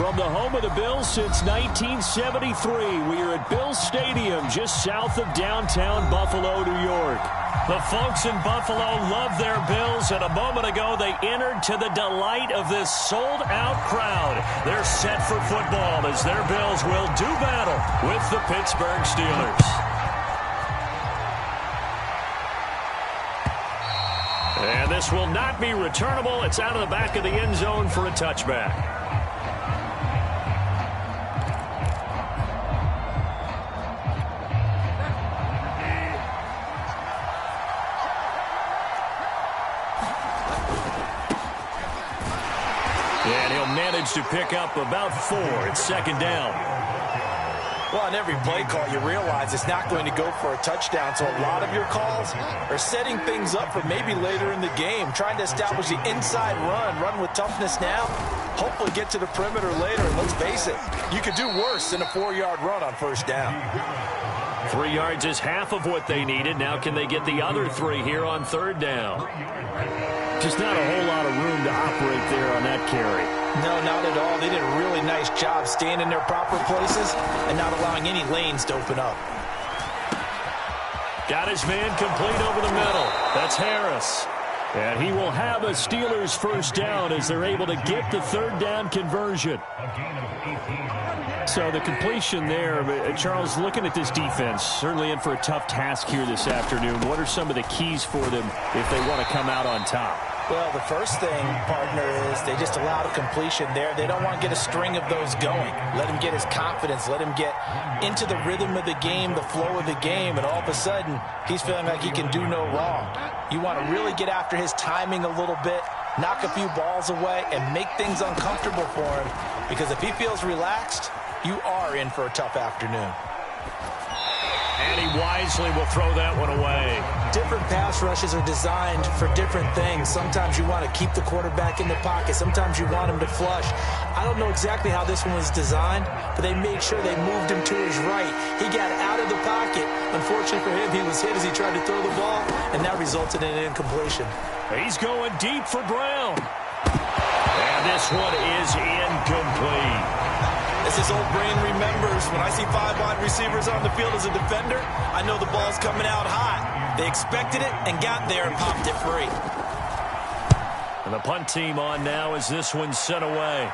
From the home of the Bills since 1973, we are at Bills Stadium just south of downtown Buffalo, New York. The folks in Buffalo love their Bills, and a moment ago they entered to the delight of this sold-out crowd. They're set for football as their Bills will do battle with the Pittsburgh Steelers. And this will not be returnable. It's out of the back of the end zone for a touchback. And he'll manage to pick up about 4. It's second down. Well, on every play call, you realize it's not going to go for a touchdown. So a lot of your calls are setting things up for maybe later in the game, trying to establish the inside run with toughness now, hopefully get to the perimeter later. And let's face it, you could do worse than a 4-yard run on first down. 3 yards is half of what they needed. Now can they get the other 3 here on third down? Just not a whole lot of room to operate there on that carry. No, not at all. They did a really nice job staying in their proper places and not allowing any lanes to open up. Got his man complete over the middle. That's Harris. And he will have a Steelers first down as they're able to get the third down conversion. So the completion there, Charles, looking at this defense, certainly in for a tough task here this afternoon. What are some of the keys for them if they want to come out on top? Well, the first thing, partner, is they just allowed a completion there. They don't want to get a string of those going. Let him get his confidence. Let him get into the rhythm of the game, the flow of the game, and all of a sudden, he's feeling like he can do no wrong. You want to really get after his timing a little bit, knock a few balls away, and make things uncomfortable for him, because if he feels relaxed, you are in for a tough afternoon. And he wisely will throw that one away. Different pass rushes are designed for different things. Sometimes you want to keep the quarterback in the pocket. Sometimes you want him to flush. I don't know exactly how this one was designed, but they made sure they moved him to his right. He got out of the pocket. Unfortunately for him, he was hit as he tried to throw the ball, and that resulted in an incompletion. He's going deep for Brown. And this one is incomplete. As his old brain remembers, when I see 5 wide receivers on the field as a defender, I know the ball's coming out hot. They expected it and got there and popped it free. And the punt team on now as this one's sent away.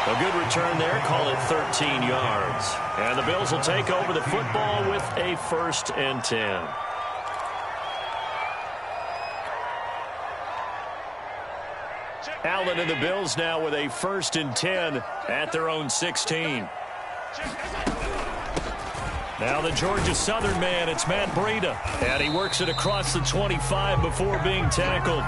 A good return there, call it 13 yards. And the Bills will take over the football with a 1st and 10. Allen and the Bills now with a 1st and 10 at their own 16. Now the Georgia Southern man, it's Matt Breida. And he works it across the 25 before being tackled.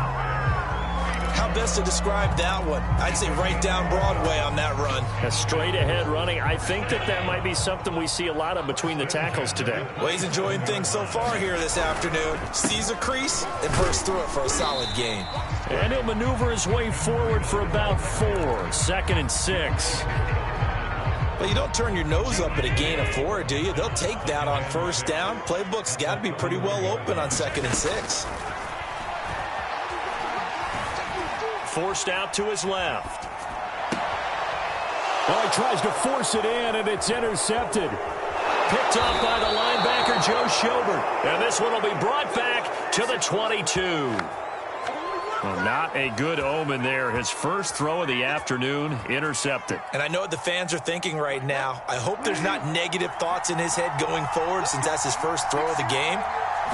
How best to describe that one? I'd say right down Broadway on that run. A straight ahead running. I think that might be something we see a lot of between the tackles today. Well, he's enjoying things so far here this afternoon. Sees a crease and bursts through it for a solid gain. And he'll maneuver his way forward for about 4. 2nd and 6. Well, you don't turn your nose up at a gain of 4, do you? They'll take that on first down. Playbook's got to be pretty well open on 2nd and 6. Forced out to his left. Well, he tries to force it in, and it's intercepted. Picked up by the linebacker, Joe Schobert. And this one will be brought back to the 22. Well, not a good omen there. His first throw of the afternoon intercepted. And I know what the fans are thinking right now. I hope there's not negative thoughts in his head going forward since that's his first throw of the game.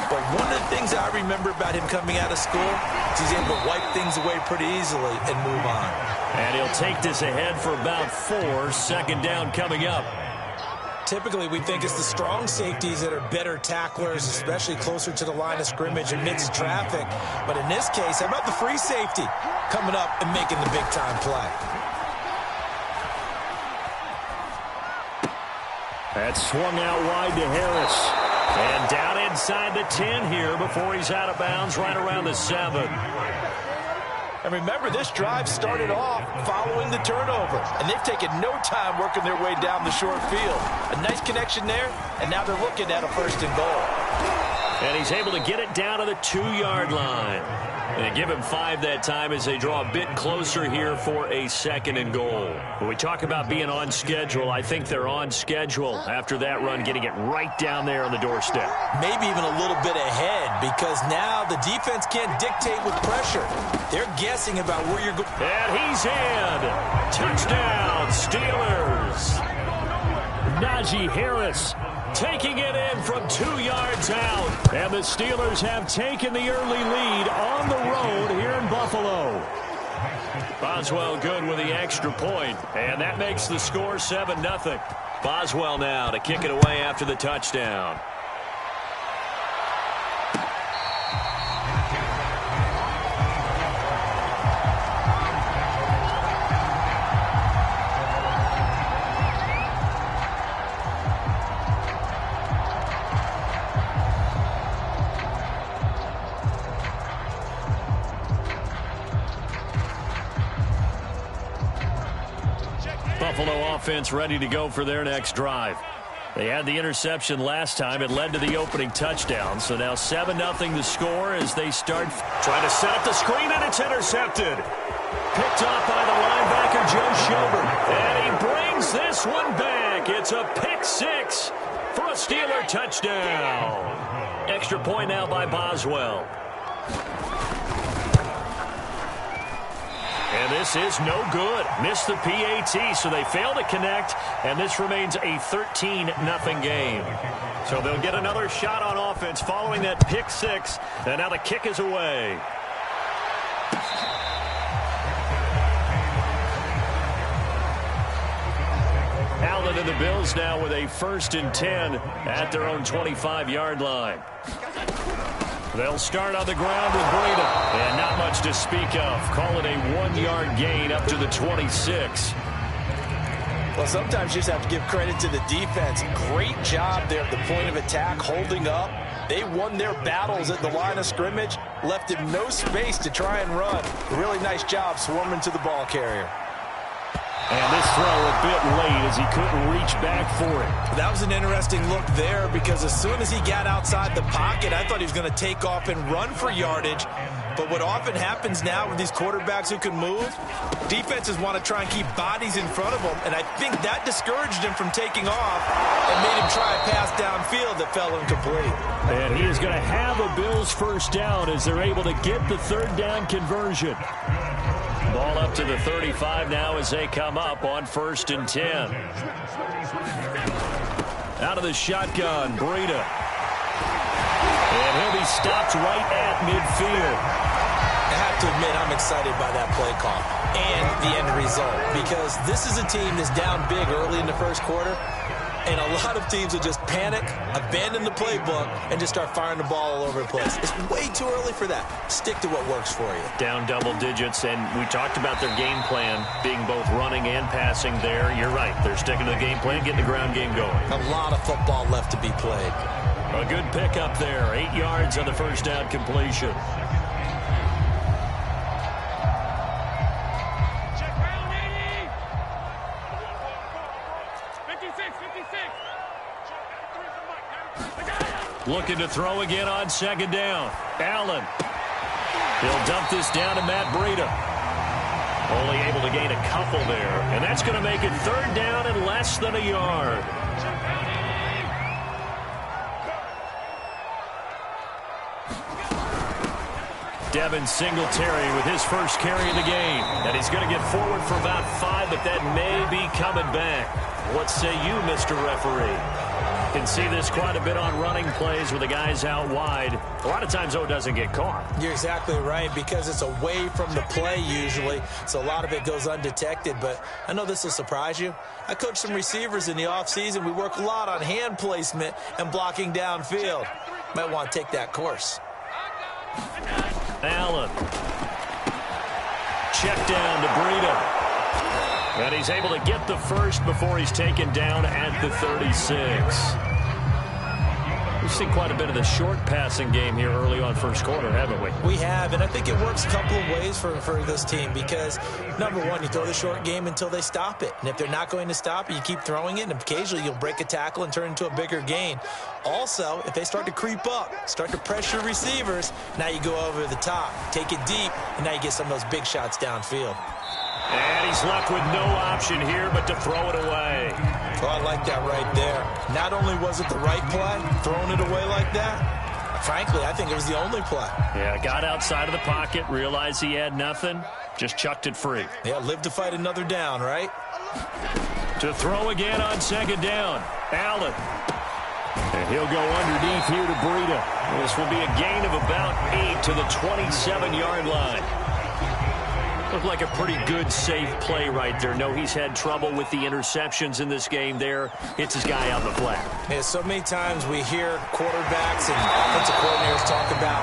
But one of the things I remember about him coming out of school is he's able to wipe things away pretty easily and move on. And he'll take this ahead for about 4. 2nd down coming up. Typically, we think it's the strong safeties that are better tacklers, especially closer to the line of scrimmage amidst traffic. But in this case, how about the free safety coming up and making the big-time play? That swung out wide to Harris. And down inside the 10 here before he's out of bounds right around the 7. And remember, this drive started off following the turnover. And they've taken no time working their way down the short field. A nice connection there, and now they're looking at a 1st and goal. And he's able to get it down to the 2-yard line. And give him 5 that time as they draw a bit closer here for a 2nd and goal. When we talk about being on schedule, I think they're on schedule after that run, getting it right down there on the doorstep. Maybe even a little bit ahead, because now the defense can't dictate with pressure. They're guessing about where you're going. And he's in. Touchdown, Steelers. Najee Harris taking it in from 2 yards out. And the Steelers have taken the early lead on the road here in Buffalo. Boswell good with the extra point, and that makes the score 7-0. Boswell now to kick it away after the touchdown. Buffalo offense ready to go for their next drive. They had the interception last time. It led to the opening touchdown. So now 7-0 the score as they start trying to set up the screen, and it's intercepted. Picked off by the linebacker, Joe Schobert. And he brings this one back. It's a pick 6 for a Steeler touchdown. Extra point now by Boswell. And this is no good. Missed the PAT, so they fail to connect, and this remains a 13-0 game. So they'll get another shot on offense following that pick 6, and now the kick is away. Allen and the Bills now with a 1st and 10 at their own 25-yard line. They'll start on the ground with Breida. And not much to speak of. Call it a 1-yard gain up to the 26. Well, sometimes you just have to give credit to the defense. Great job there at the point of attack, holding up. They won their battles at the line of scrimmage, left him no space to try and run. Really nice job swarming to the ball carrier. And this throw a bit late as he couldn't reach back for it. That was an interesting look there, because as soon as he got outside the pocket, I thought he was going to take off and run for yardage. But what often happens now with these quarterbacks who can move, defenses want to try and keep bodies in front of them, and I think that discouraged him from taking off and made him try a pass downfield that fell incomplete. And he is going to have a Bills 1st down as they're able to get the 3rd down conversion. Ball up to the 35 now as they come up on 1st and 10. Out of the shotgun, Breida. And he'll be stopped right at midfield. I have to admit, I'm excited by that play call and the end result, because this is a team that's down big early in the 1st quarter, and a lot of teams will just panic, abandon the playbook, and just start firing the ball all over the place. It's way too early for that. Stick to what works for you. Down double digits, and we talked about their game plan being both running and passing there. You're right. They're sticking to the game plan, getting the ground game going. A lot of football left to be played. A good pickup there. 8 yards on the 1st down completion. Looking to throw again on 2nd down. Allen. He'll dump this down to Matt Breida. Only able to gain a couple there. And that's going to make it 3rd down and less than a yard. Devin Singletary with his 1st carry of the game. And he's going to get forward for about 5, but that may be coming back. What say you, Mr. Referee? Can see this quite a bit on running plays with the guys out wide. A lot of times, though, it doesn't get caught. You're exactly right, because it's away from the play usually, so a lot of it goes undetected. But I know this will surprise you. I coach some receivers in the offseason. We work a lot on hand placement and blocking downfield. Might want to take that course. Allen. Check down to Breida. And he's able to get the 1st before he's taken down at the 36. We've seen quite a bit of the short passing game here early on first quarter, haven't we? We have, and I think it works a couple of ways for this team because, number one, you throw the short game until they stop it. And if they're not going to stop it, you keep throwing it, and occasionally you'll break a tackle and turn into a bigger gain. Also, if they start to creep up, start to pressure receivers, now you go over the top, take it deep, and now you get some of those big shots downfield. And he's left with no option here but to throw it away. Oh, I like that right there. Not only was it the right play, throwing it away like that, frankly, I think it was the only play. Yeah, got outside of the pocket, realized he had nothing, just chucked it free. Yeah, live to fight another down, right? To throw again on second down, Allen. And he'll go underneath here to Breida. This will be a gain of about 8 to the 27-yard line. Looked like a pretty good, safe play right there. No, he's had trouble with the interceptions in this game there. Hits his guy on the flat. Yeah, so many times we hear quarterbacks and offensive coordinators talk about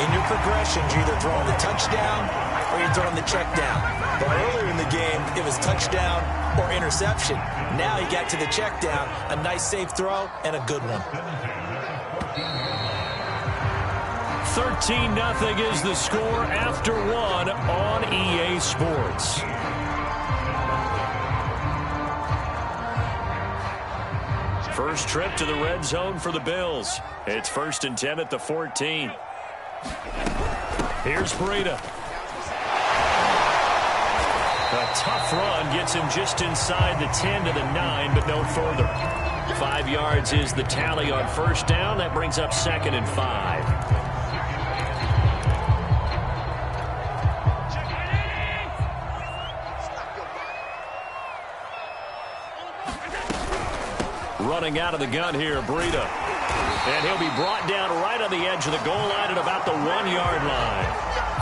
in your progressions, you're either throwing the touchdown or you're throwing the check down. But earlier in the game, it was touchdown or interception. Now he got to the check down, a nice safe throw, and a good one. 13-0 is the score after one on EA Sports. First trip to the red zone for the Bills. It's 1st and 10 at the 14. Here's Breida. A tough run gets him just inside the 10 to the 9, but no further. 5 yards is the tally on first down. That brings up 2nd and 5. Running out of the gun here, Breida. And he'll be brought down right on the edge of the goal line at about the 1-yard line.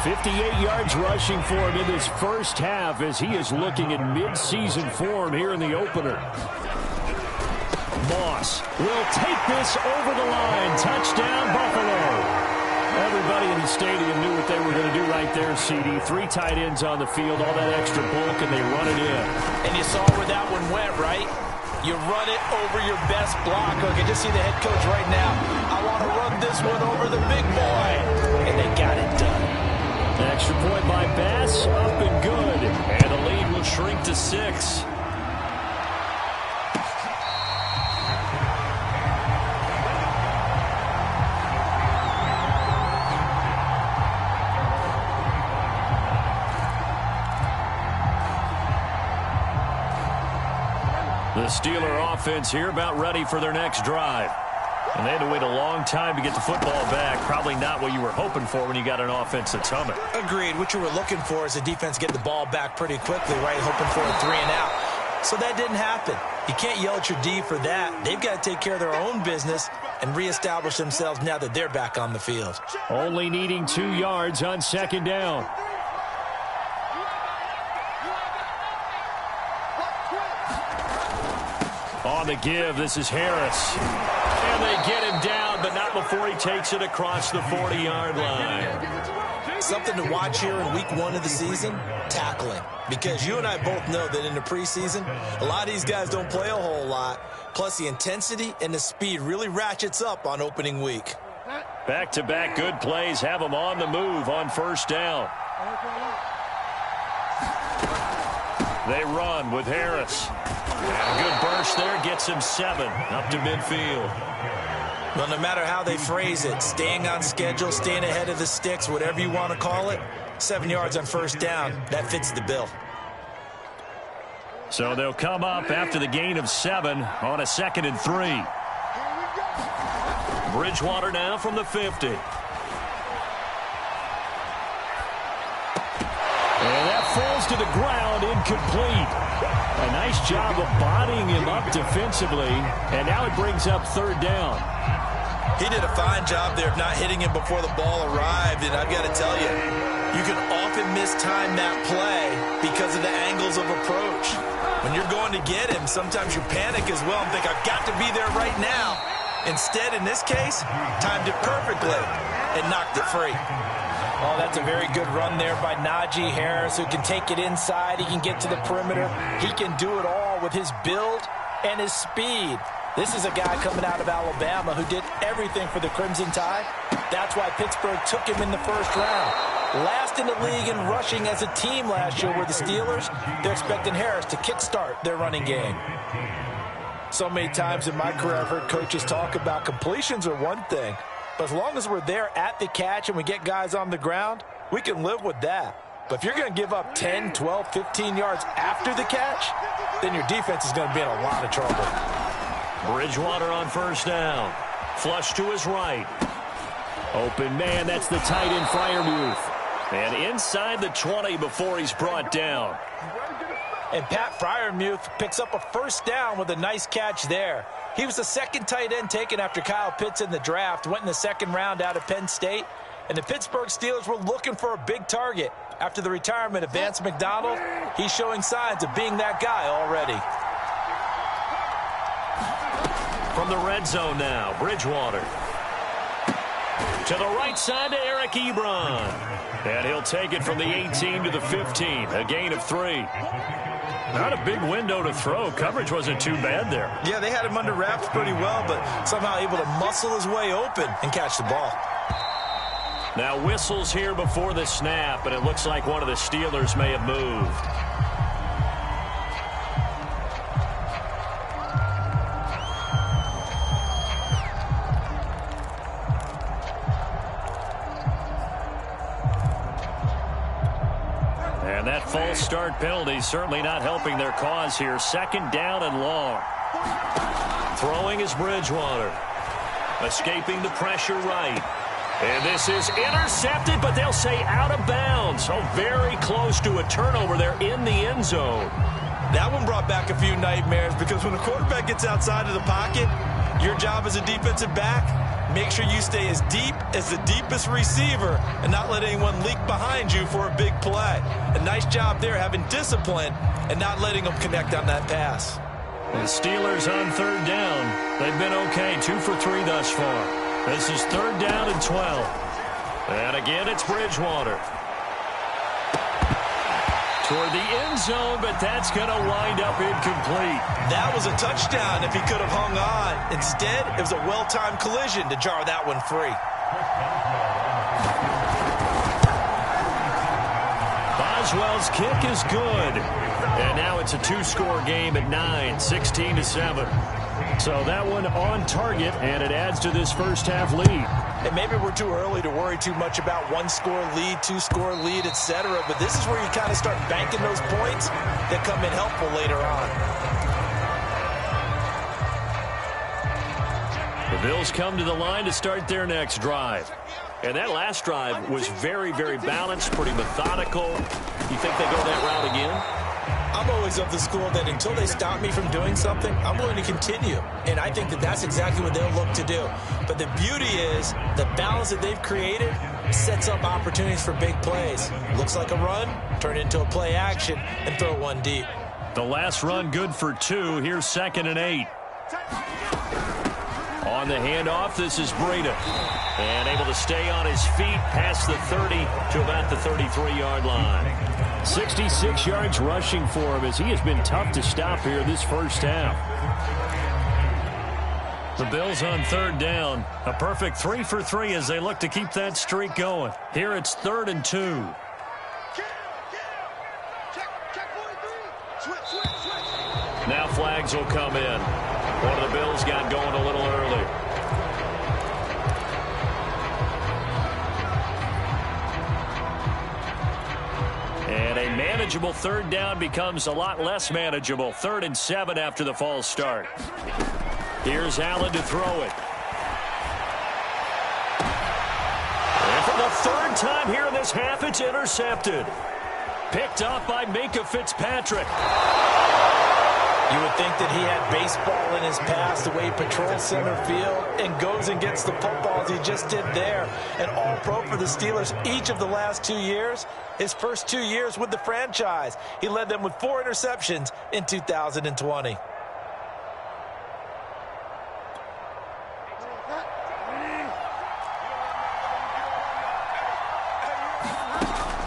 58 yards rushing for him in this first half as he is looking in mid-season form here in the opener. Moss will take this over the line. Touchdown, Buffalo. Everybody in the stadium knew what they were going to do right there, CD. 3 tight ends on the field, all that extra bulk, and they run it in. And you saw where that one went, right? You run it over your best blocker. I can just see the head coach right now. I want to run this one over the big boy. And they got it done. An extra point by Bass, up and good. And the lead will shrink to 6. The Steeler offense here about ready for their next drive. And they had to wait a long time to get the football back. Probably not what you were hoping for when you got an offense that's humming. Agreed. What you were looking for is the defense getting the ball back pretty quickly, right? Hoping for a 3-and-out. So that didn't happen. You can't yell at your D for that. They've got to take care of their own business and reestablish themselves now that they're back on the field. Only needing 2 yards on second down. On the give, this is Harris. And they get him down, but not before he takes it across the 40-yard line. Something to watch here in week 1 of the season, tackling. Because you and I both know that in the preseason, a lot of these guys don't play a whole lot. Plus, the intensity and the speed really ratchets up on opening week. Back-to-back good plays have them on the move on first down. They run with Harris. And a good burst there gets him 7 up to midfield. Well, no matter how they phrase it, staying on schedule, staying ahead of the sticks, whatever you want to call it, 7 yards on first down, that fits the bill. So they'll come up after the gain of 7 on a 2nd and 3. Bridgewater now from the 50. And that falls to the ground, incomplete. A nice job of bodying him up defensively, and now it brings up 3rd down. He did a fine job there of not hitting him before the ball arrived, and I've got to tell you, you can often mistime that play because of the angles of approach. When you're going to get him, sometimes you panic as well and think, I've got to be there right now. Instead, in this case, timed it perfectly and knocked it free. Oh, that's a very good run there by Najee Harris, who can take it inside. He can get to the perimeter. He can do it all with his build and his speed. This is a guy coming out of Alabama who did everything for the Crimson Tide. That's why Pittsburgh took him in the first round. Last in the league in rushing as a team last year were the Steelers. They're expecting Harris to kickstart their running game. So many times in my career I've heard coaches talk about completions are one thing, but as long as we're there at the catch and we get guys on the ground, we can live with that. But if you're going to give up 10, 12, 15 yards after the catch, then your defense is going to be in a lot of trouble. Bridgewater on first down. Flush to his right. Open man, that's the tight end Freiermuth. And inside the 20 before he's brought down. And Pat Freiermuth picks up a first down with a nice catch there. He was the second tight end taken after Kyle Pitts in the draft. Went in the second round out of Penn State. And the Pittsburgh Steelers were looking for a big target. After the retirement of Vance McDonald, he's showing signs of being that guy already. From the red zone now, Bridgewater. To the right side to Eric Ebron. And he'll take it from the 18 to the 15. A gain of 3. Not a big window to throw. Coverage wasn't too bad there. Yeah, they had him under wraps pretty well, but somehow able to muscle his way open and catch the ball. Now whistles here before the snap, and it looks like one of the Steelers may have moved. And that false start penalty certainly not helping their cause here. Second down and long. Throwing is Bridgewater. Escaping the pressure right. And this is intercepted, but they'll say out of bounds. Oh, very close to a turnover there in the end zone. That one brought back a few nightmares because when a quarterback gets outside of the pocket, your job as a defensive back, make sure you stay as deep as the deepest receiver and not let anyone leak behind you for a big play. A nice job there having discipline and not letting them connect on that pass. The Steelers on third down. They've been okay, 2 for 3 thus far. This is third down and 12. And again, it's Bridgewater. Toward the end zone, but that's going to wind up incomplete. That was a touchdown if he could have hung on. Instead, it was a well-timed collision to jar that one free. Boswell's kick is good. And now it's a 2-score game at 9, 16-7. So that one on target, and it adds to this first half lead. And maybe we're too early to worry too much about 1-score lead, 2-score lead, etc. But this is where you kind of start banking those points that come in helpful later on. The Bills come to the line to start their next drive. And that last drive was very, very balanced, pretty methodical. You think they go that route again? I'm always of the school that until they stop me from doing something, I'm going to continue. And I think that that's exactly what they'll look to do. But the beauty is the balance that they've created sets up opportunities for big plays. Looks like a run, turn into a play action, and throw one deep. The last run good for 2. Here's 2nd and 8. On the handoff, this is Breida. And able to stay on his feet past the 30 to about the 33-yard line. 66 yards rushing for him as he has been tough to stop here this first half. The Bills on third down. A perfect 3 for 3 as they look to keep that streak going. Here it's 3rd and 2. Now flags will come in. One of the Bills got going a little early. And a manageable third down becomes a lot less manageable. 3rd and 7 after the false start. Here's Allen to throw it. And for the 3rd time here in this half, it's intercepted. Picked off by Minkah Fitzpatrick. You would think that he had baseball in his past, the way he patrols center field and goes and gets the football as he just did there. And all-pro for the Steelers each of the last 2 years. His first 2 years with the franchise, he led them with 4 interceptions in 2020.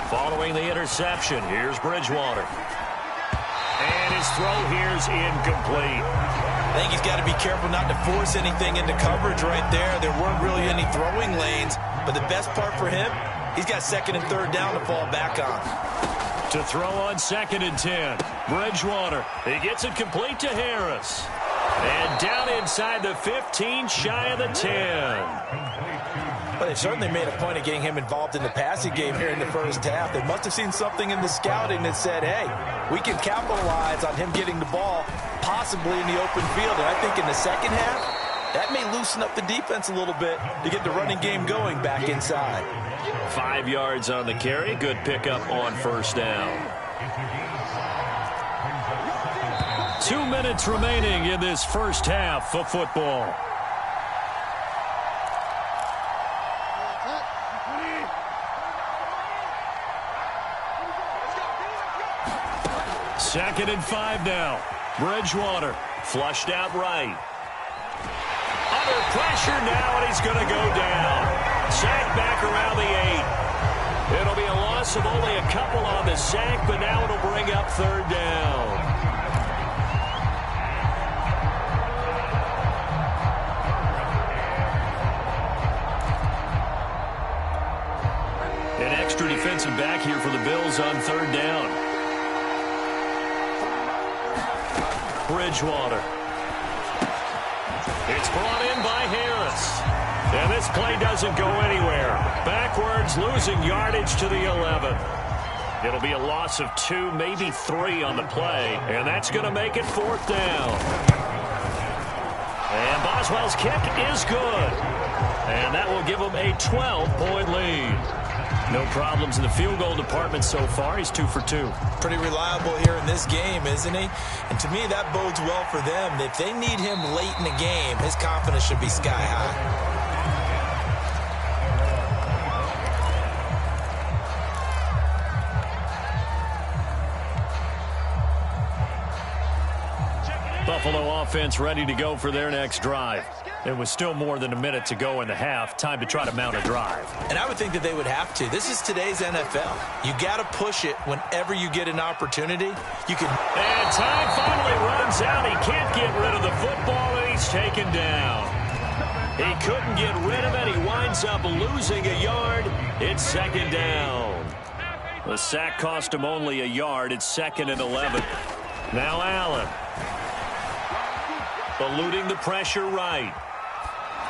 Following the interception, here's Bridgewater. And his throw here's incomplete. I think he's got to be careful not to force anything into coverage right there. There weren't really any throwing lanes, but the best part for him, he's got second and third down to fall back on. To throw on 2nd and 10. Bridgewater. He gets it complete to Harris. And down inside the 15, shy of the 10. Well, they've certainly made a point of getting him involved in the passing game here in the first half. They must have seen something in the scouting that said, hey, we can capitalize on him getting the ball possibly in the open field. And I think in the second half, that may loosen up the defense a little bit to get the running game going back inside. 5 yards on the carry. Good pickup on first down. 2 minutes remaining in this first half of football. Second and 5 now. Bridgewater flushed out right. Under pressure now, and he's going to go down. Sack back around the 8. It'll be a loss of only a couple on the sack, but now it'll bring up third down. An extra defensive back here for the Bills on third down. Bridgewater. It's brought in by Harris. And this play doesn't go anywhere. Backwards, losing yardage to the 11. It'll be a loss of 2, maybe 3 on the play. And that's going to make it fourth down. And Boswell's kick is good. And that will give him a 12-point lead. No problems in the field goal department so far. He's 2 for 2. Pretty reliable here in this game, isn't he? And to me, that bodes well for them. If they need him late in the game, his confidence should be sky high. Buffalo offense ready to go for their next drive. It was still more than a minute to go in the half. Time to try to mount a drive. And I would think that they would have to. This is today's NFL. You got to push it whenever you get an opportunity. You can. And time finally runs out. He can't get rid of the football, and he's taken down. He couldn't get rid of it. He winds up losing a yard. It's second down. The sack cost him only a yard. It's 2nd and 11. Now Allen. Eluding the pressure right.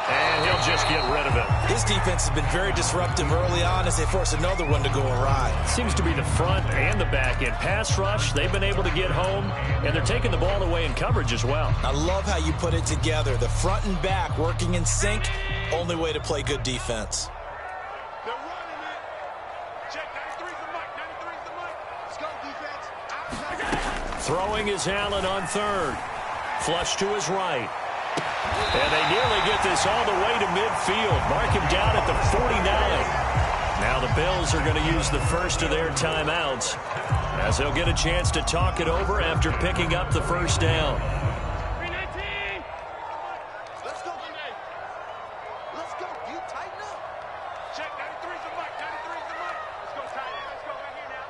And he'll just get rid of it. His defense has been very disruptive early on as they force another one to go awry. Seems to be the front and the back end. Pass rush, they've been able to get home, and they're taking the ball away in coverage as well. I love how you put it together. The front and back working in sync, only way to play good defense. They're running it. Check 93's the mic. 93's the mic. Let's go, defense. Throwing is Allen on third. Flush to his right. And they nearly get this all the way to midfield. Mark him down at the 49. Now the Bills are going to use the first of their timeouts as they'll get a chance to talk it over after picking up the first down. 319. Let's go, Monday. Let's go. You tighten up. Check 93's the mic. 93's the mic. Let's go, tight end. Let's go right here now.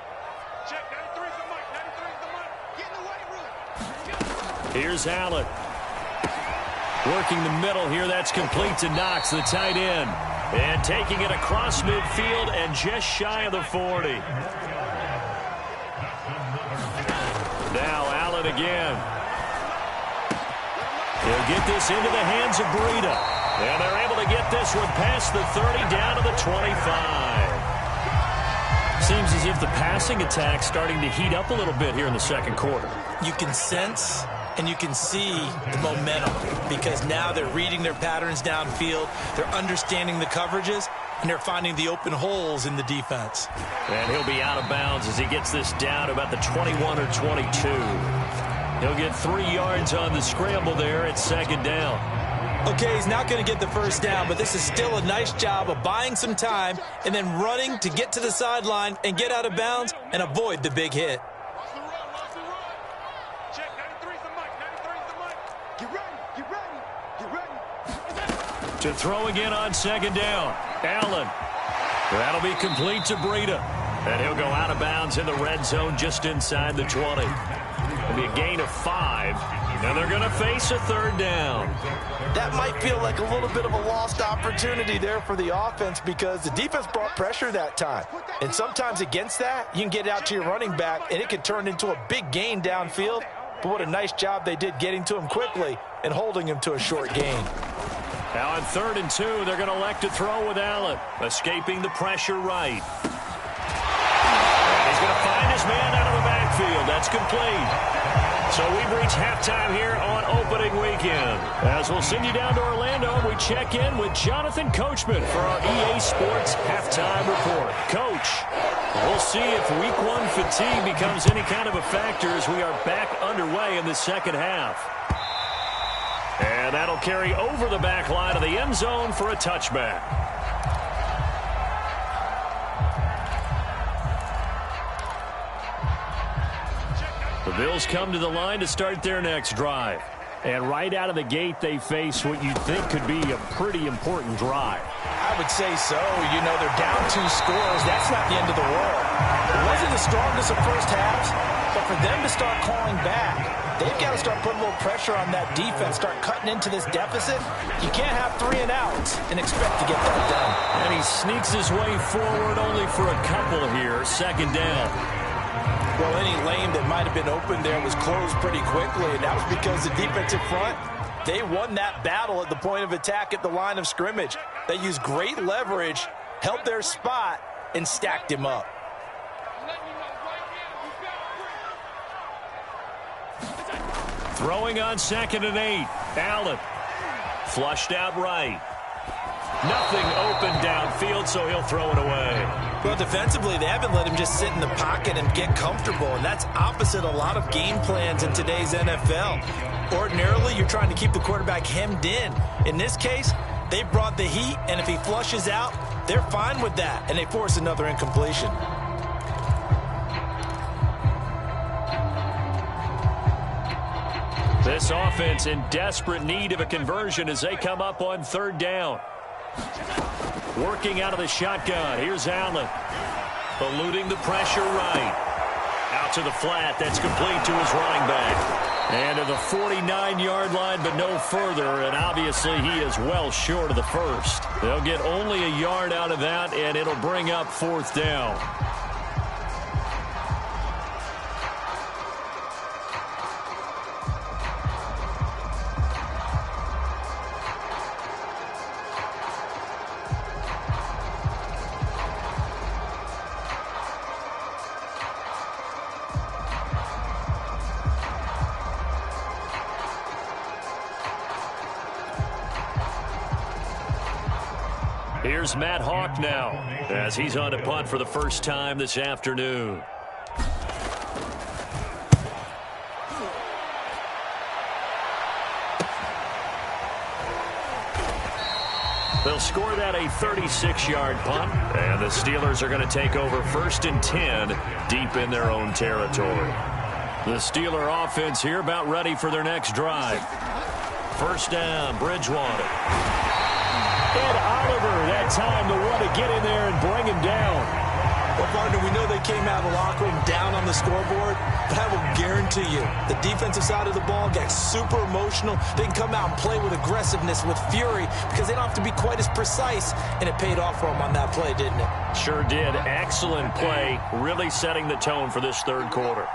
Check 93's the mic. 93's the mic. Get in the weight room. Here's Allen. Working the middle here. That's complete to Knox, the tight end. And taking it across midfield and just shy of the 40. Now Allen again. He'll get this into the hands of Breida. And they're able to get this one past the 30 down to the 25. Seems as if the passing attack's starting to heat up a little bit here in the second quarter. You can sense and you can see the momentum because now they're reading their patterns downfield, they're understanding the coverages, and they're finding the open holes in the defense. And he'll be out of bounds as he gets this down to about the 21 or 22. He'll get 3 yards on the scramble there at second down. Okay, he's not going to get the first down, but this is still a nice job of buying some time and then running to get to the sideline and get out of bounds and avoid the big hit. Watch the run. Watch the run. Check 93's the mic. 93's the mic. Get ready. Get ready. Get ready. To throw again on second down. Allen. That'll be complete to Breida. And he'll go out of bounds in the red zone just inside the 20. It'll be a gain of 5. And they're going to face a third down. That might feel like a little bit of a lost opportunity there for the offense because the defense brought pressure that time. And sometimes against that, you can get out to your running back, and it could turn into a big gain downfield. But what a nice job they did getting to him quickly and holding him to a short gain. Now on 3rd and 2, they're going to elect to throw with Allen, escaping the pressure right. And he's going to find his man out of the backfield. That's complete. So we've reached halftime here on opening weekend. As we'll send you down to Orlando, we check in with Jonathan Coachman for our EA Sports Halftime Report. Coach, we'll see if Week 1 fatigue becomes any kind of a factor as we are back underway in the second half. And that'll carry over the back line of the end zone for a touchback. The Bills come to the line to start their next drive. And right out of the gate, they face what you'd think could be a pretty important drive. I would say so. You know, they're down 2 scores. That's not the end of the world. It wasn't the strongest of first halves, but for them to start calling back, they've got to start putting a little pressure on that defense, start cutting into this deficit. You can't have 3 and outs and expect to get that done. And he sneaks his way forward only for a couple here. 2nd down. Well, any lane that might have been open there was closed pretty quickly, and that was because the defensive front, they won that battle at the point of attack at the line of scrimmage. They used great leverage, held their spot, and stacked him up. Throwing on 2nd and 8. Allen. Flushed out right. Nothing open downfield, so he'll throw it away. Well, defensively, they haven't let him just sit in the pocket and get comfortable, and that's opposite a lot of game plans in today's NFL. Ordinarily, you're trying to keep the quarterback hemmed in. In this case, they brought the heat, and if he flushes out, they're fine with that, and they force another incompletion. This offense in desperate need of a conversion as they come up on 3rd down. Working out of the shotgun. Here's Allen. Eluding the pressure right. Out to the flat. That's complete to his running back. And to the 49-yard line, but no further. And obviously he is well short of the first. They'll get only a yard out of that, and it'll bring up 4th down. Here's Matt Hawk now as he's on to punt for the first time this afternoon. They'll score that a 36-yard punt, and the Steelers are going to take over 1st and 10 deep in their own territory. The Steeler offense here about ready for their next drive. 1st down, Bridgewater. Ed Oliver, that time the one to get in there and bring him down. Well, partner, we know they came out of the locker room down on the scoreboard, but I will guarantee you the defensive side of the ball got super emotional. They can come out and play with aggressiveness, with fury, because they don't have to be quite as precise, and it paid off for them on that play, didn't it? Sure did. Excellent play, really setting the tone for this 3rd quarter.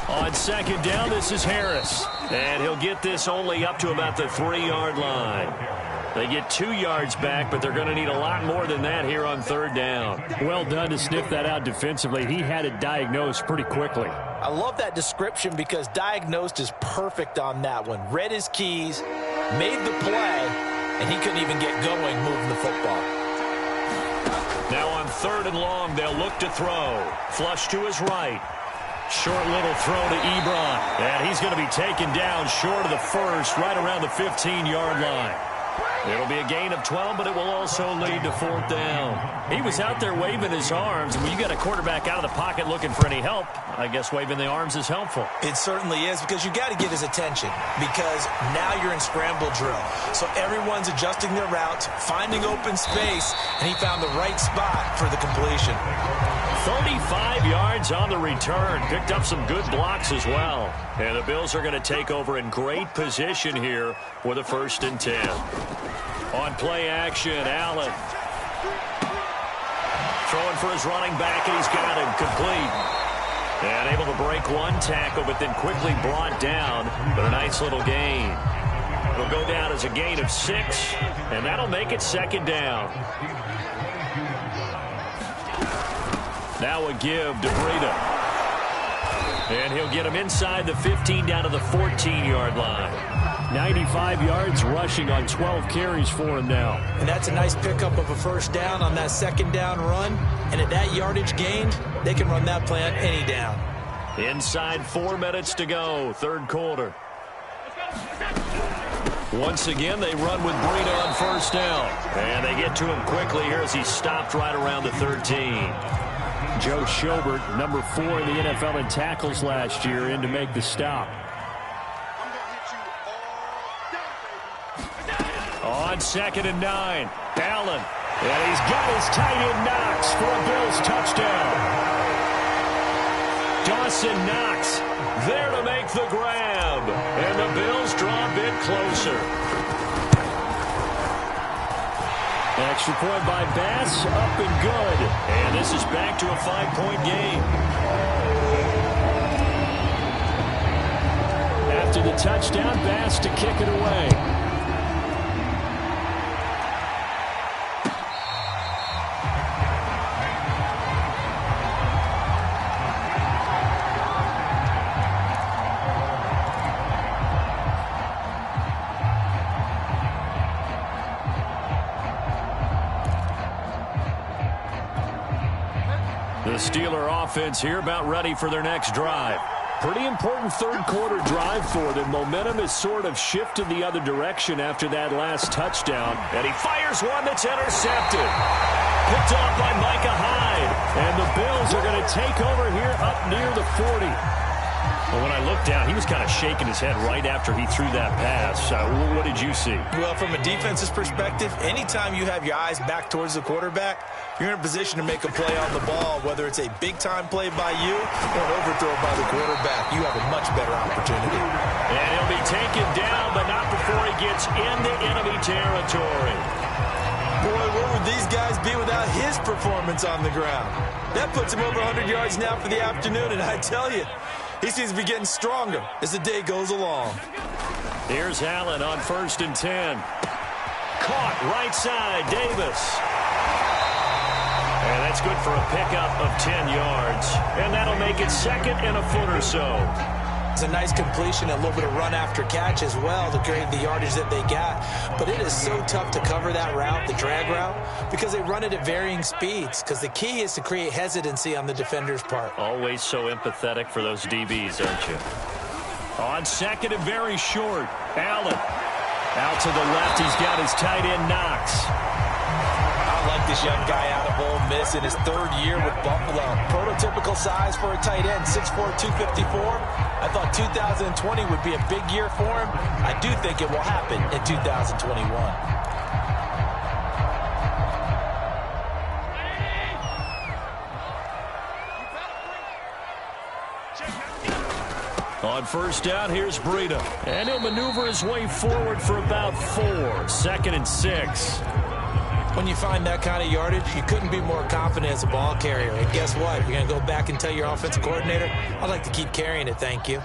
On 2nd down, this is Harris. And he'll get this only up to about the 3-yard line. They get 2 yards back, but they're going to need a lot more than that here on 3rd down. Well done to sniff that out defensively. He had it diagnosed pretty quickly. I love that description because diagnosed is perfect on that one. Read his keys, made the play, and he couldn't even get going moving the football. Now on 3rd and long, they'll look to throw. Flush to his right. Short little throw to Ebron. And he's going to be taken down short of the first, right around the 15-yard line. It'll be a gain of 12, but it will also lead to 4th down. He was out there waving his arms. When you got a quarterback out of the pocket looking for any help, I guess waving the arms is helpful. It certainly is, because you got to get his attention, because now you're in scramble drill. So everyone's adjusting their routes, finding open space, and he found the right spot for the completion. 35 yards on the return. Picked up some good blocks as well. And the Bills are going to take over in great position here with a 1st and 10. On play action, Allen. Throwing for his running back, and he's got him complete. And able to break one tackle, but then quickly brought down. But a nice little gain. It'll go down as a gain of 6, and that'll make it 2nd down. Now a give to Breida. And he'll get him inside the 15 down to the 14-yard line. 95 yards rushing on 12 carries for him now. And that's a nice pickup of a 1st down on that 2nd down run. And at that yardage gained, they can run that play on any down. Inside 4 minutes to go, 3rd quarter. Once again, they run with Breida on 1st down. And they get to him quickly here as he stopped right around the 13. Joe Schobert, number 4 in the NFL in tackles last year, in to make the stop. On 2nd and 9, Allen. And he's got his tight end Knox for a Bills touchdown. Dawson Knox there to make the grab. And the Bills draw a bit closer. Extra point by Bass, up and good. And this is back to a 5-point game. After the touchdown, Bass to kick it away. The Steeler offense here about ready for their next drive. Pretty important 3rd quarter drive for them. Momentum has sort of shifted the other direction after that last touchdown. And he fires one that's intercepted. Picked off by Micah Hyde. And the Bills are going to take over here up near the 40. Well, when I looked down, he was kind of shaking his head right after he threw that pass. What did you see? Well, from a defense's perspective, anytime you have your eyes back towards the quarterback, you're in a position to make a play on the ball, whether it's a big-time play by you or an overthrow by the quarterback. You have a much better opportunity. And he'll be taken down, but not before he gets into enemy territory. Boy, where would these guys be without his performance on the ground? That puts him over 100 yards now for the afternoon, and I tell you, he seems to be getting stronger as the day goes along. Here's Allen on 1st and 10. Caught right side, Davis. And that's good for a pickup of 10 yards. And that'll make it 2nd and a foot or so. It's a nice completion, a little bit of run after catch as well to create the yardage that they got. But it is so tough to cover that route, the drag route, because they run it at varying speeds. Because the key is to create hesitancy on the defender's part. Always so empathetic for those DBs, aren't you? On 2nd and very short, Allen. Out to the left, he's got his tight end Knox. I like this young guy out of Ole Miss in his 3rd year with Buffalo. Prototypical size for a tight end, 6'4", 254. I thought 2020 would be a big year for him. I do think it will happen in 2021. On 1st down, here's Breida. And he'll maneuver his way forward for about 4. 2nd and 6. When you find that kind of yardage, you couldn't be more confident as a ball carrier. And guess what? You're going to go back and tell your offensive coordinator, I'd like to keep carrying it, thank you.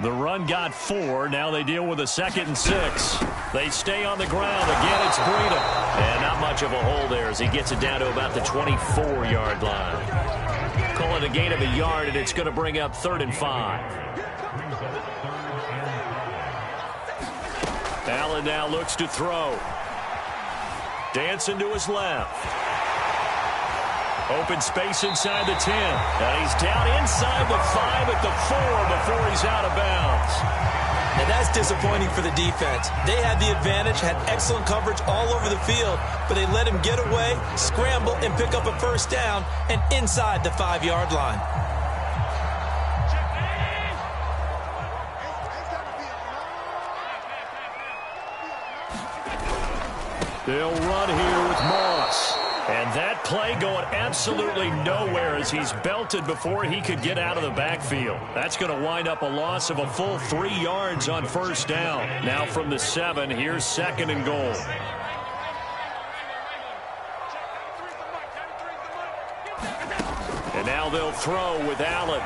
The run got 4. Now they deal with a 2nd and 6. They stay on the ground. Again, it's Breida. And not much of a hole there as he gets it down to about the 24-yard line. Call it a gain of a yard, and it's going to bring up 3rd and 5. Allen now looks to throw. Dancing to his left. Open space inside the 10. And he's down inside the 5 at the 4 before he's out of bounds. And that's disappointing for the defense. They had the advantage, had excellent coverage all over the field, but they let him get away, scramble, and pick up a first down, and inside the 5-yard line. They'll run here with Moss. And that play going absolutely nowhere as he's belted before he could get out of the backfield. That's going to wind up a loss of a full 3 yards on first down. Now from the 7, here's 2nd and goal. And now they'll throw with Allen.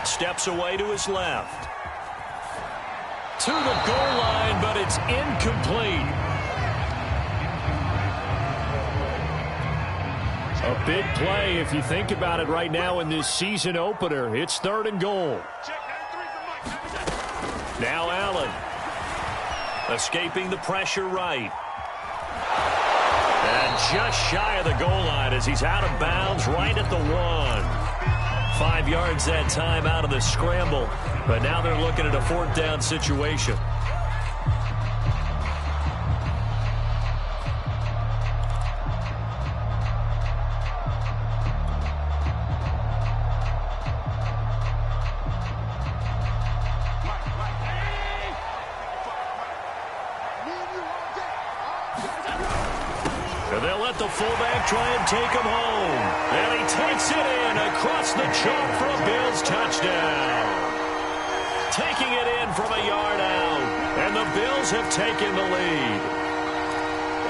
Steps away to his left. To the goal line, but it's incomplete. A big play if you think about it right now in this season opener. It's 3rd and goal. Now Allen. Escaping the pressure right. And just shy of the goal line as he's out of bounds right at the 1. 5 yards that time out of the scramble. But now they're looking at a 4th down situation. And they'll let the fullback try and take him home. And he takes it in across the chalk for a Bills touchdown. Taking it in from a yard out. And the Bills have taken the lead.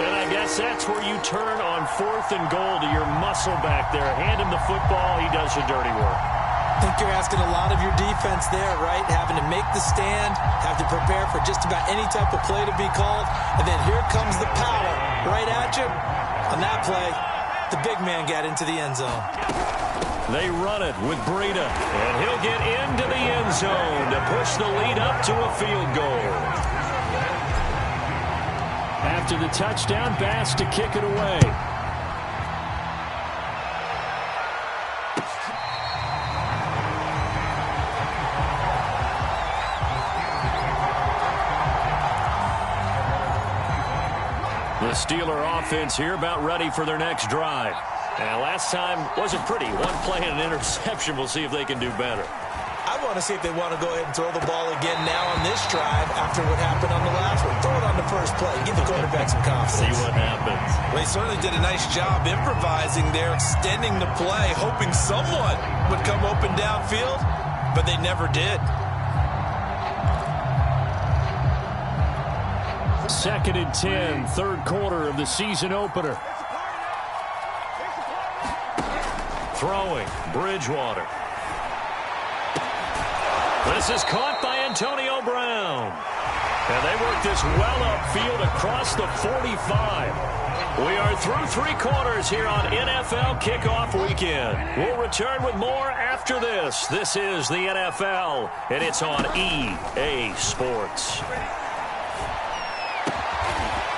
And I guess that's where you turn on 4th and goal to your muscle back there. Hand him the football. He does the dirty work. I think you're asking a lot of your defense there, right? Having to make the stand, have to prepare for just about any type of play to be called, and then here comes the power right at you. On that play, the big man got into the end zone. They run it with Breida, and he'll get into the end zone to push the lead up to a field goal. After the touchdown, Bass to kick it away. The Steeler offense here about ready for their next drive. And last time wasn't pretty. 1 play and an interception. We'll see if they can do better. I want to see if they want to go ahead and throw the ball again now on this drive after what happened on the last one. Throw it on the first play. Give the quarterback some confidence. See what happens. Well, he certainly did a nice job improvising there, extending the play, hoping someone would come open downfield, but they never did. 2nd and 10, 3rd quarter of the season opener. Throwing, Bridgewater. This is caught by Antonio Brown. And they work this well upfield across the 45. We are through 3 quarters here on NFL Kickoff Weekend. We'll return with more after this. This is the NFL, and it's on EA Sports.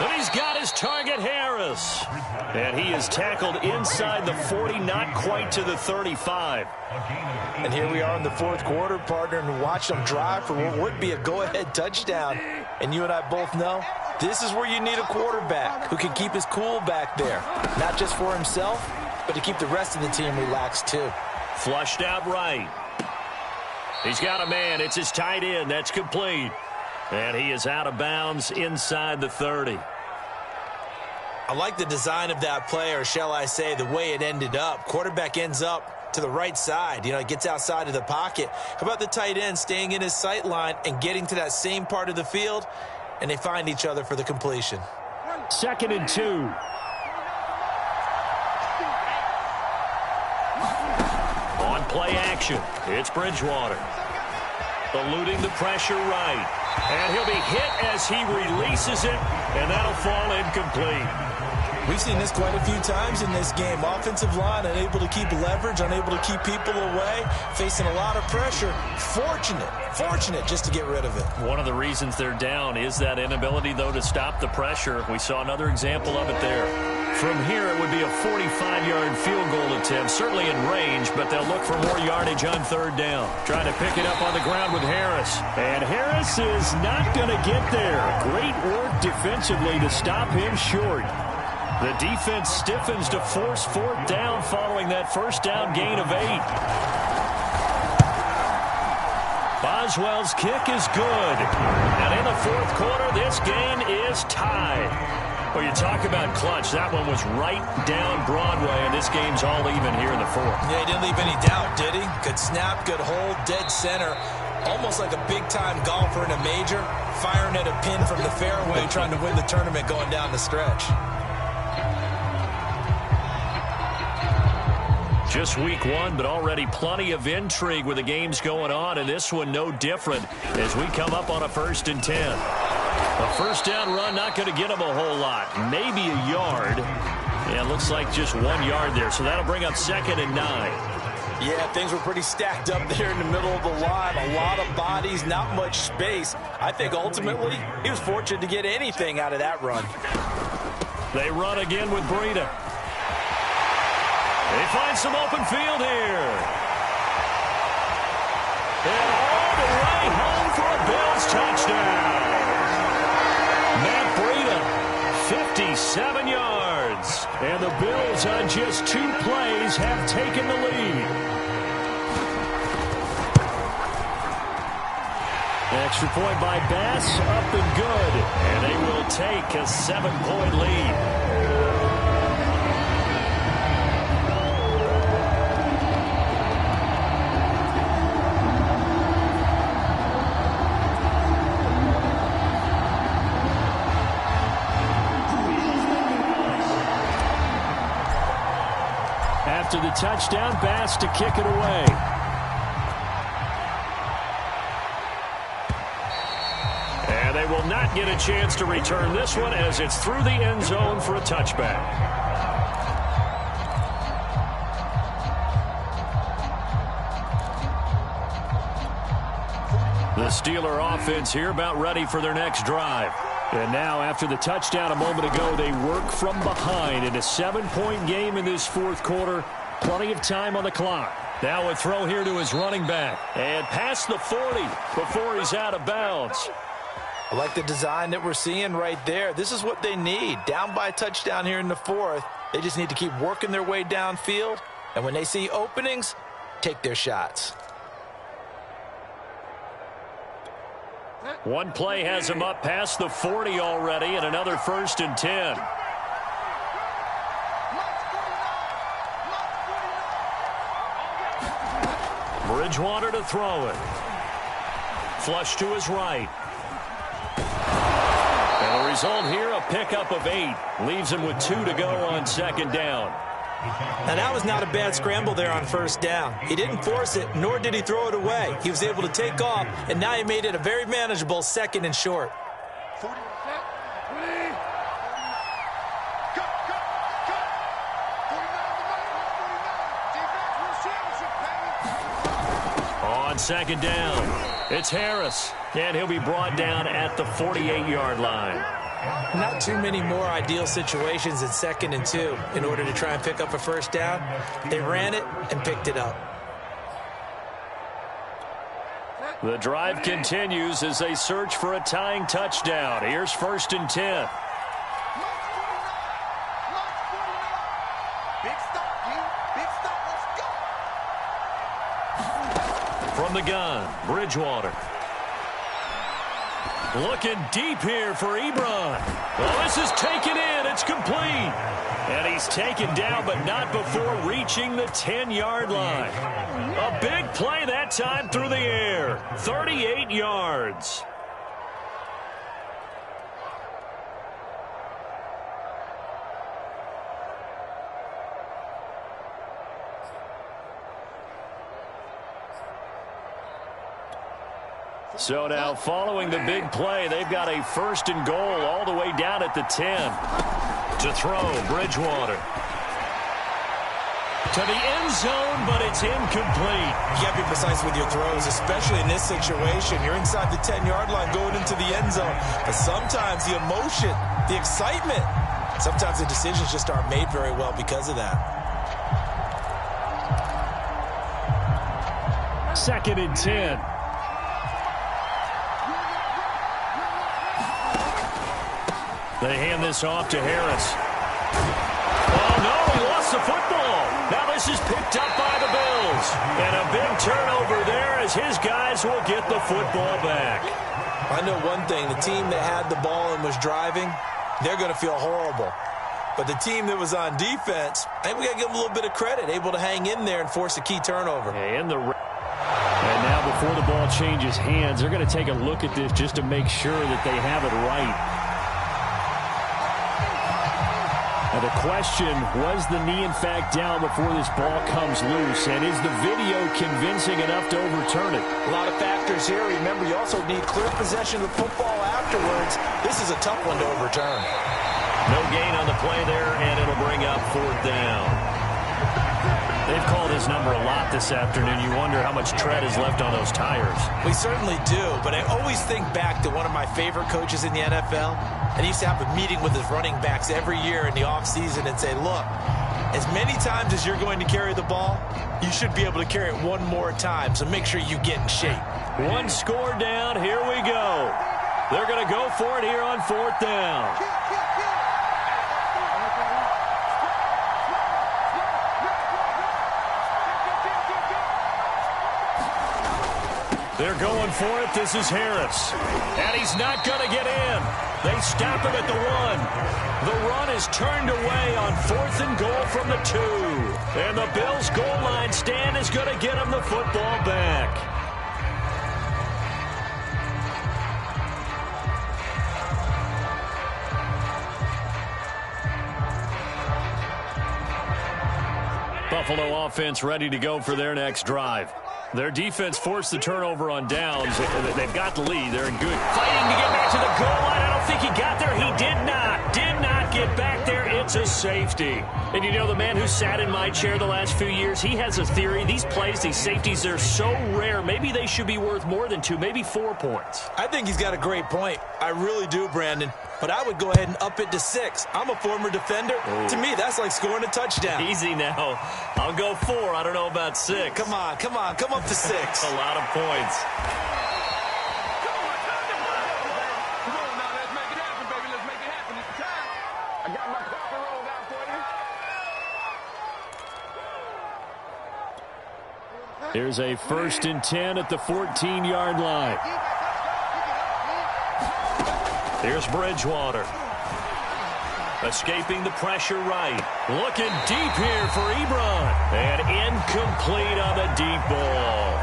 And he's got his target, Harris. And he is tackled inside the 40, not quite to the 35. And here we are in the 4th quarter, partner, and watch them drive for what would be a go-ahead touchdown. And you and I both know this is where you need a quarterback who can keep his cool back there. Not just for himself, but to keep the rest of the team relaxed too. Flushed out right. He's got a man. It's his tight end. That's complete. And he is out of bounds inside the 30. I like the design of that play, or shall I say the way it ended up. Quarterback ends up to the right side. You know, it gets outside of the pocket. How about the tight end staying in his sight line and getting to that same part of the field, and they find each other for the completion. 2nd and 2. On play action, it's Bridgewater. Eluding the pressure right. And he'll be hit as he releases it, and that'll fall incomplete. We've seen this quite a few times in this game. Offensive line unable to keep leverage, unable to keep people away, facing a lot of pressure. Fortunate just to get rid of it. One of the reasons they're down is that inability, though, to stop the pressure. We saw another example of it there. From here, it would be a 45-yard field goal attempt, certainly in range, but they'll look for more yardage on third down. Trying to pick it up on the ground with Harris. And Harris is not going to get there. Great work defensively to stop him short. The defense stiffens to force fourth down following that first down gain of 8. Boswell's kick is good. And in the fourth quarter, this game is tied. Well, you talk about clutch. That one was right down Broadway, and this game's all even here in the fourth. Yeah, he didn't leave any doubt, did he? Good snap, good hold, dead center. Almost like a big-time golfer in a major, firing at a pin from the fairway, trying to win the tournament going down the stretch. Just week 1, but already plenty of intrigue with the games going on, and this one no different as we come up on a 1st and 10. A first down run not going to get him a whole lot. Maybe a yard. Yeah, it looks like just 1 yard there, so that'll bring up 2nd and 9. Yeah, things were pretty stacked up there in the middle of the line. A lot of bodies, not much space. I think ultimately he was fortunate to get anything out of that run. They run again with Breida. They find some open field here. And all the way home for a Bills touchdown. Matt Breida, 57 yards. And the Bills on just 2 plays have taken the lead. Extra point by Bass, up and good. And they will take a 7-point lead. After the touchdown, Bass to kick it away. And they will not get a chance to return this one as it's through the end zone for a touchback. The Steeler offense here about ready for their next drive. And now, after the touchdown a moment ago, they work from behind in a 7-point game in this fourth quarter. Plenty of time on the clock. Now a throw here to his running back. And past the 40 before he's out of bounds. I like the design that we're seeing right there. This is what they need. Down by a touchdown here in the fourth. They just need to keep working their way downfield. And when they see openings, take their shots. One play has him up past the 40 already, and another 1st and 10. Bridgewater to throw it. Flush to his right. And the result here, a pickup of 8. Leaves him with 2 to go on 2nd down. Now, that was not a bad scramble there on 1st down. He didn't force it, nor did he throw it away. He was able to take off, and now he made it a very manageable 2nd and short. On 2nd down, it's Harris, and he'll be brought down at the 48-yard line. Not too many more ideal situations in 2nd and 2 in order to try and pick up a 1st down. They ran it and picked it up. The drive continues as they search for a tying touchdown. Here's 1st and 10. Big stop, big stop, let's go. From the gun, Bridgewater. Looking deep here for Ebron. Well, this is taken in. It's complete. And he's taken down, but not before reaching the 10-yard line. A big play that time through the air. 38 yards. So now, following the big play, they've got a 1st and goal all the way down at the 10. To throw, Bridgewater. To the end zone, but it's incomplete. You got to be precise with your throws, especially in this situation. You're inside the 10-yard line going into the end zone. But sometimes the emotion, the excitement Sometimes the decisions just aren't made very well because of that. 2nd and 10. They hand this off to Harris. Oh, no, he lost the football. Now this is picked up by the Bills. And a big turnover there as his guys will get the football back. I know one thing. The team that had the ball and was driving, they're going to feel horrible. But the team that was on defense, I think we got to give them a little bit of credit, able to hang in there and force a key turnover. And now before the ball changes hands, they're going to take a look at this just to make sure that they have it right. Now the question, was the knee in fact down before this ball comes loose? And is the video convincing enough to overturn it? A lot of factors here. Remember, you also need clear possession of the football afterwards. This is a tough one to overturn. No gain on the play there, and it'll bring up 4th down. They've called his number a lot this afternoon. You wonder how much tread is left on those tires. We certainly do, but I always think back to one of my favorite coaches in the NFL, and he used to have a meeting with his running backs every year in the offseason and say, look, as many times as you're going to carry the ball, you should be able to carry it one more time, so make sure you get in shape. One score down, here we go. They're going to go for it here on 4th down. They're going for it. This is Harris. And he's not going to get in. They stop him at the 1. The run is turned away on 4th and goal from the 2. And the Bills' goal line stand is going to get him the football back. Buffalo offense ready to go for their next drive. Their defense forced the turnover on downs. They've got the lead. They're in good. Fighting to get back to the goal line. I don't think he got there. He did not get back there. It's a safety. And you know, the man who sat in my chair the last few years, he has a theory. These plays, these safeties, they're so rare. Maybe they should be worth more than 2, maybe 4 points. I think he's got a great point. I really do, Brandon. But I would go ahead and up it to 6. I'm a former defender. Ooh. To me, that's like scoring a touchdown. Easy now. I'll go 4. I don't know about 6. Come on. Come up to 6. A lot of points. Come on now, let's make it happen, baby. Let's make it happen. It's time. I got my coffee rolled out for you. Here's a 1st and 10 at the 14-yard line. Here's Bridgewater. Escaping the pressure right. Looking deep here for Ebron. And incomplete on the deep ball.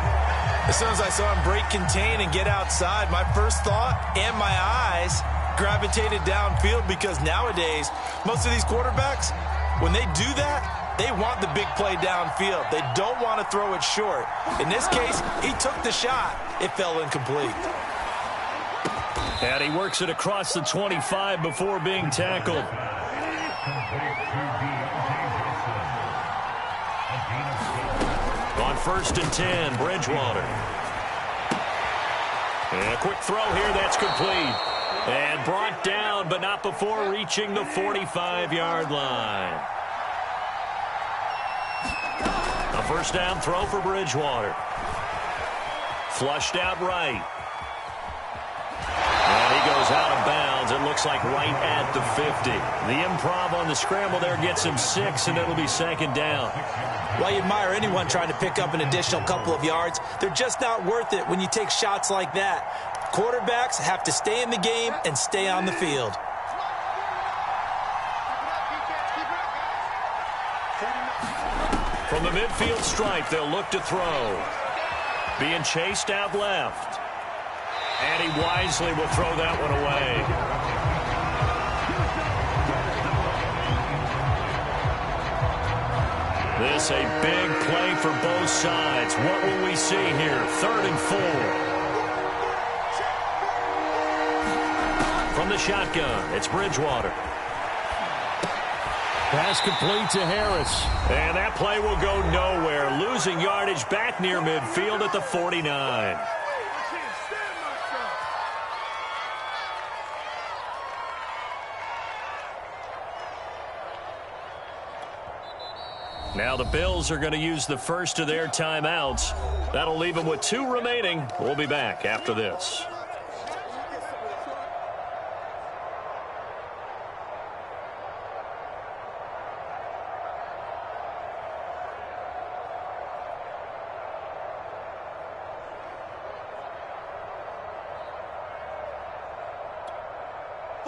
As soon as I saw him break contain and get outside, my first thought and my eyes gravitated downfield, because nowadays, most of these quarterbacks, when they do that, they want the big play downfield. They don't want to throw it short. In this case, he took the shot. It fell incomplete. And he works it across the 25 before being tackled. On 1st and 10, Bridgewater. And a quick throw here, that's complete. And brought down, but not before reaching the 45-yard line. A 1st down throw for Bridgewater. Flushed out right. And he goes out of bounds. It looks like right at the 50. The improv on the scramble there gets him 6, and it'll be 2nd down. Well, you admire anyone trying to pick up an additional couple of yards. They're just not worth it when you take shots like that. Quarterbacks have to stay in the game and stay on the field. From the midfield stripe, they'll look to throw. Being chased out left. And he wisely will throw that one away. This a big play for both sides. What will we see here? 3rd and 4. From the shotgun, it's Bridgewater. Pass complete to Harris. And that play will go nowhere. Losing yardage back near midfield at the 49. Now the Bills are going to use the first of their timeouts. That'll leave them with 2 remaining. We'll be back after this.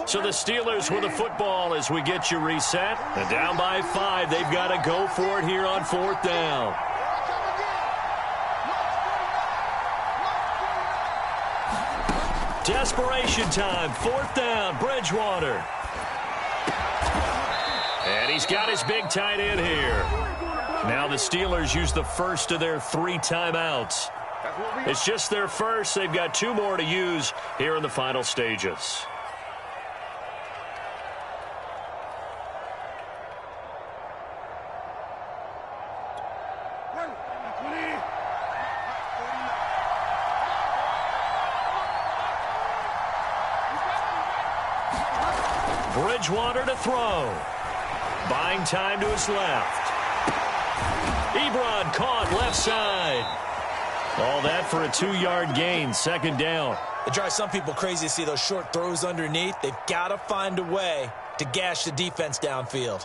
So the Steelers with the football as we get you reset. And down by 5, they've got to go for it here on 4th down. Desperation time, 4th down, Bridgewater. And he's got his big tight end here. Now the Steelers use the first of their 3 timeouts. It's just their first. They've got 2 more to use here in the final stages. Bridgewater to throw. Buying time to his left. Ebron caught left side. All that for a 2-yard gain, 2nd down. It drives some people crazy to see those short throws underneath. They've got to find a way to gash the defense downfield.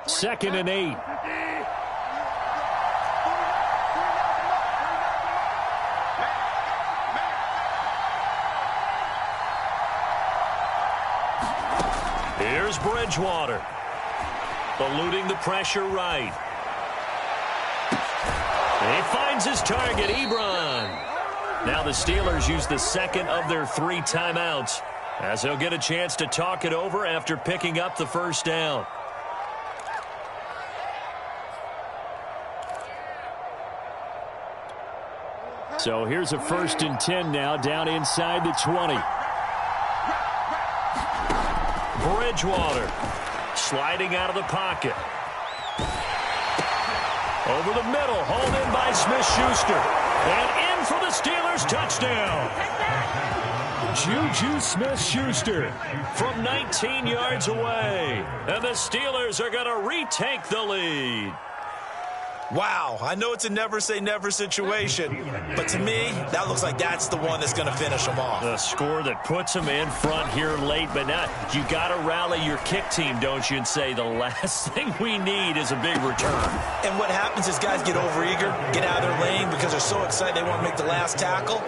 Second and 8. Here's Bridgewater. Eluding the pressure right. He finds his target, Ebron. Now the Steelers use the second of their 3 timeouts as they'll get a chance to talk it over after picking up the first down. So here's a 1st and 10 now down inside the 20. Bridgewater sliding out of the pocket. Over the middle, hauled in by Smith-Schuster. And in for the Steelers, touchdown. Juju Smith-Schuster from 19 yards away. And the Steelers are going to retake the lead. Wow, I know it's a never-say-never situation, but to me, that looks like that's the one that's going to finish them off. The score that puts them in front here late, but now you got to rally your kick team, don't you, and say the last thing we need is a big return. And what happens is guys get overeager, get out of their lane because they're so excited they want to make the last tackle.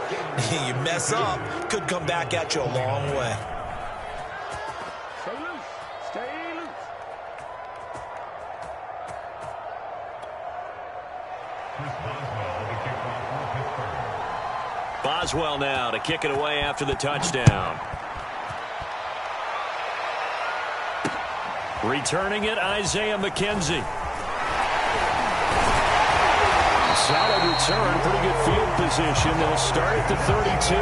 You mess up, could come back at you a long way. Boswell now to kick it away after the touchdown. Returning it, Isaiah McKenzie. Solid return, pretty good field position. They'll start at the 32.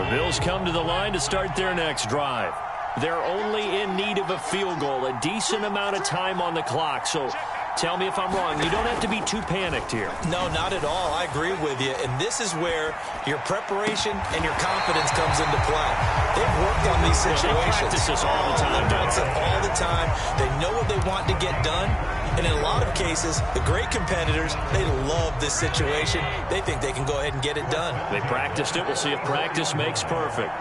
The Bills come to the line to start their next drive. They're only in need of a field goal, a decent amount of time on the clock. So tell me if I'm wrong. You don't have to be too panicked here. No, not at all. I agree with you. And this is where your preparation and your confidence comes into play. They've worked on these situations. They practice this all the time. They practice it all the time. They know what they want to get done. And in a lot of cases, the great competitors, they love this situation. They think they can go ahead and get it done. They practiced it. We'll see if practice makes perfect.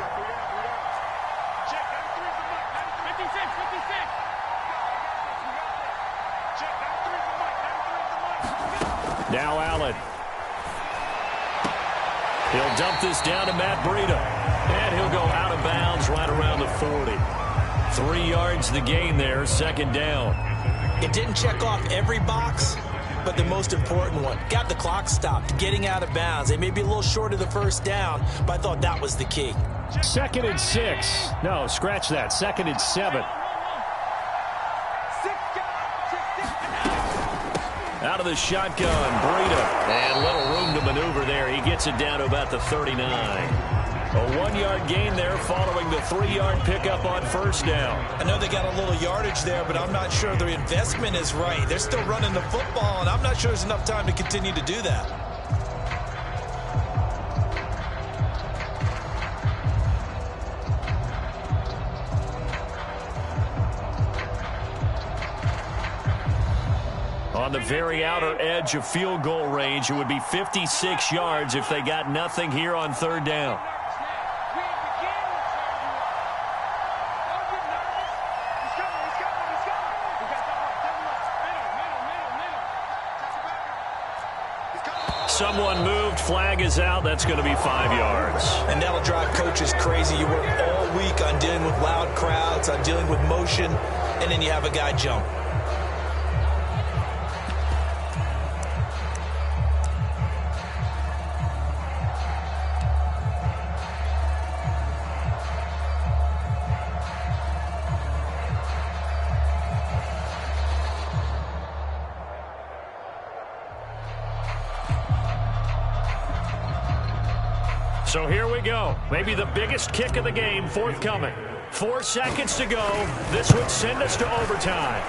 Now Allen. He'll dump this down to Matt Breida. And he'll go out of bounds right around the 40. 3 yards the gain there, 2nd down. It didn't check off every box, but the most important one. Got the clock stopped, getting out of bounds. They may be a little short of the first down, but I thought that was the key. 2nd and 6. No, scratch that. 2nd and 7. Out of the shotgun, Breida. And little room to maneuver there. He gets it down to about the 39. A 1-yard gain there following the 3-yard pickup on first down. I know they got a little yardage there, but I'm not sure their investment is right. They're still running the football, and I'm not sure there's enough time to continue to do that. On the very outer edge of field goal range, it would be 56 yards if they got nothing here on third down. Someone moved. Flag is out. That's going to be 5 yards. And that'll drive coaches crazy. You work all week on dealing with loud crowds, on dealing with motion, and then you have a guy jump. So here we go. Maybe the biggest kick of the game forthcoming. 4 seconds to go. This would send us to overtime.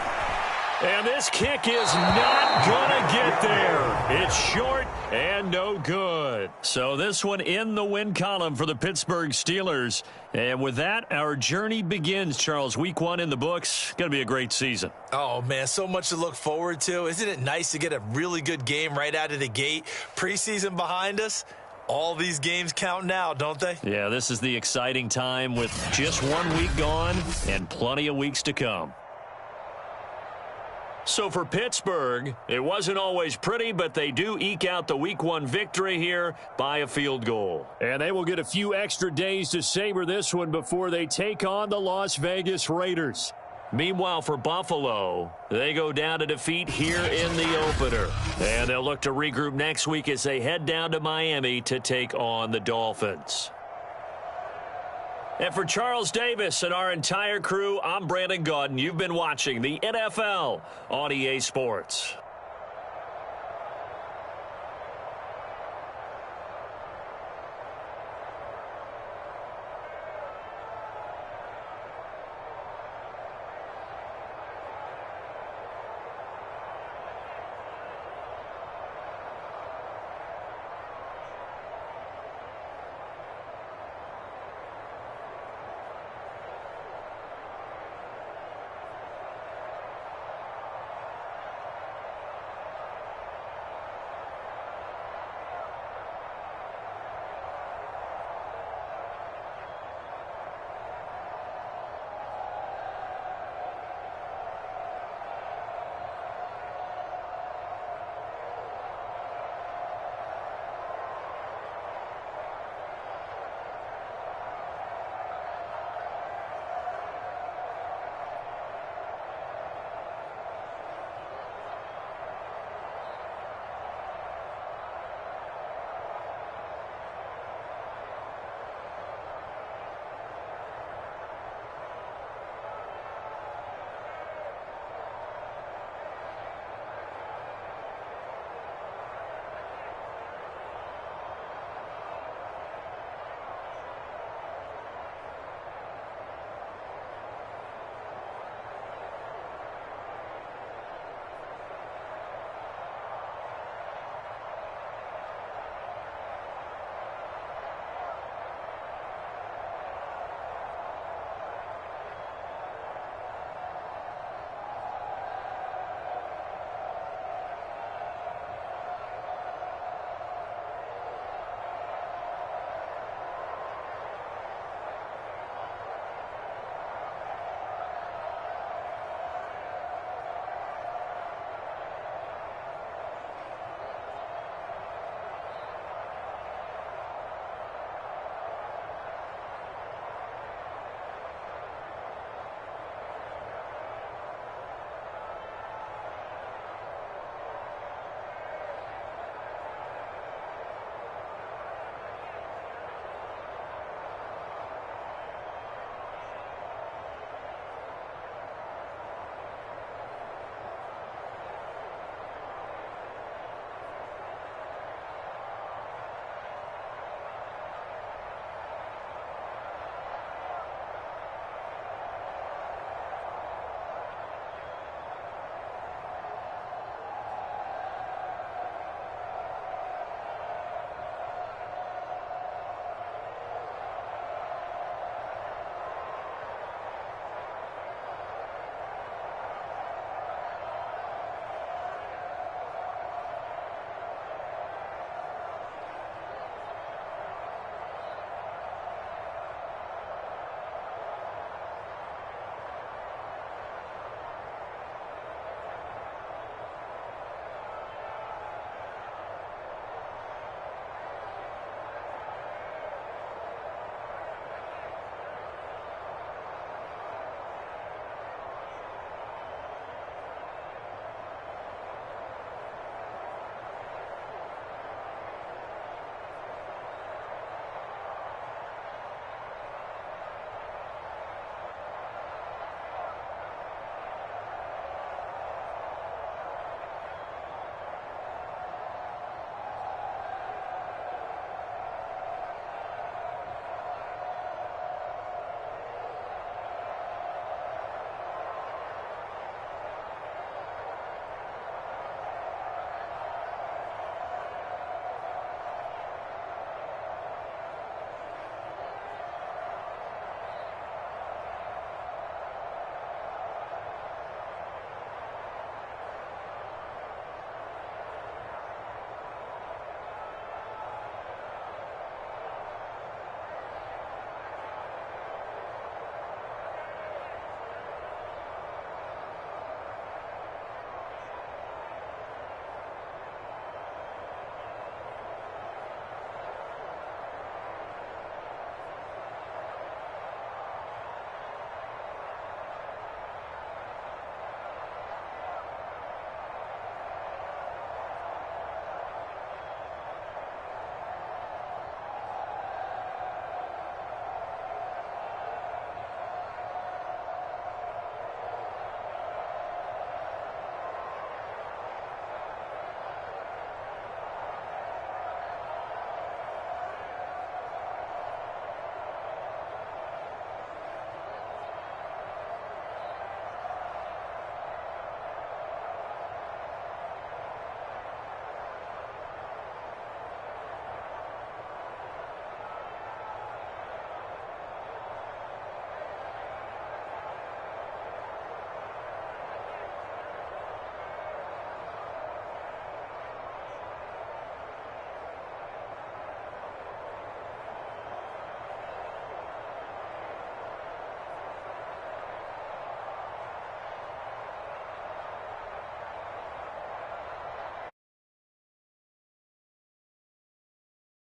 And this kick is not going to get there. It's short and no good. So this one in the win column for the Pittsburgh Steelers. And with that, our journey begins, Charles. Week 1 in the books. Going to be a great season. Oh, man, so much to look forward to. Isn't it nice to get a really good game right out of the gate? Preseason behind us. All these games count now, don't they? Yeah, this is the exciting time with just 1 week gone and plenty of weeks to come. So for Pittsburgh, it wasn't always pretty, but they do eke out the Week 1 victory here by a field goal. And they will get a few extra days to savor this one before they take on the Las Vegas Raiders. Meanwhile, for Buffalo, they go down to defeat here in the opener. And they'll look to regroup next week as they head down to Miami to take on the Dolphins. And for Charles Davis and our entire crew, I'm Brandon Gaudin. You've been watching the NFL on EA Sports.